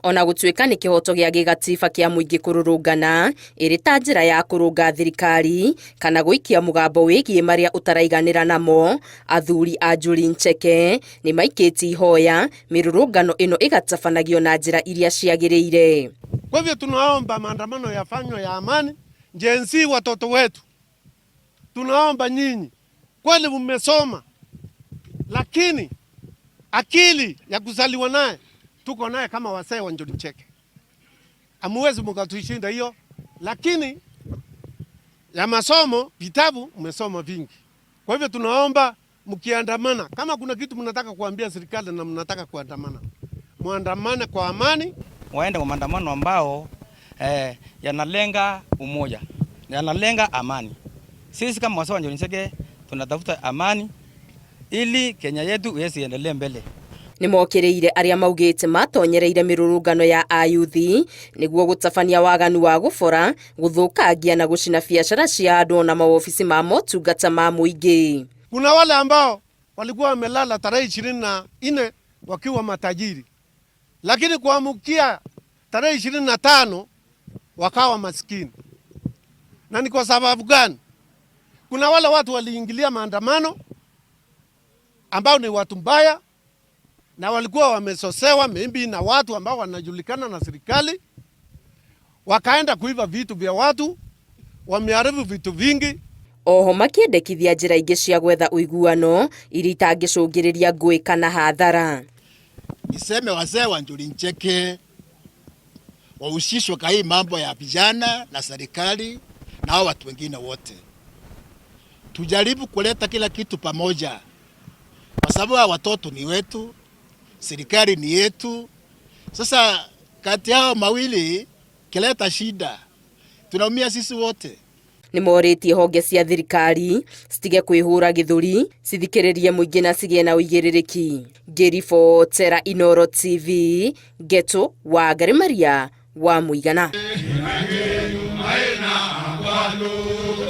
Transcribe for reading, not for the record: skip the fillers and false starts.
Ona gũtuĩka nĩ kĩhoto gĩa gĩgatiba kĩa mũingĩ kũrũrũngana, ĩrĩ ta njĩra ya kũrũnga thirikari kana gũikia mũgambo wĩgiĩ marĩa ũtaraiganĩra namo, athuri a Njuri Ncheke nĩ maikĩtie ihoya mĩrũrũngano ĩno ĩgatabanagio na njĩra iria ciagĩrĩire. Kwa hivyo tunaomba maandamano yafanywe ya amani. Gen Z watoto wetu, tunaomba nyinyi, kweli mmesoma, lakini akili ya kuzaliwa naye tuko naye kama wasee wa Njuri Ncheke. Hamuwezi mkatushinda hiyo, lakini ya masomo vitabu mmesoma vingi. Kwa hivyo tunaomba mkiandamana, kama kuna kitu mnataka kuambia serikali na mnataka kuandamana, muandamane kwa amani. Waende kwa maandamano ambao yanalenga umoja, yanalenga amani. Sisi kama wasee wa Njuri Ncheke tunatafuta amani ili Kenya yetu iweze iendelee mbele. Nĩ mokĩrĩire arĩa maugĩte matonyereire mĩrũrũngano ya ayuthi nĩguo gũtabania waganu wa gũbora, gũthũkangia na gũcina biacara cia andũ na maofici ma motungata ma mũingĩ. Kuna wale ambao walikuwa wamelala tarehe 24 wakiwa matajiri, lakini kuamkia tarehe 25 wakawa maskini. Na ni kwa sababu gani? Kuna wale watu waliingilia maandamano ambao ni watu mbaya na walikuwa wamesosewa maybe na watu ambao wanajulikana na serikali, wakaenda kuiba vitu vya watu, wameharibu vitu vingi. Oho makĩendekithia njĩra ingĩ cia gwetha ũiguano iria itangĩcũngĩrĩria ngũĩ kana hathara. Niseme wazee wa Njuri Ncheke wahusishwe kwa hii mambo ya vijana na serikali na hao watu wengine wote. Tujaribu kuleta kila kitu pamoja, kwa sababu watoto ni wetu, serikali ni yetu. Sasa kati yao mawili kileta shida, tunaumia sisi wote. Nĩ morĩtie honge cia thirikari citige kwĩhũra gĩthũri, cithikĩrĩrie mũingĩ na cigĩe na ũigĩrĩrĩki. Ngĩribotera Inooro TV, Geto wa Ngari Maria wa Mũigana.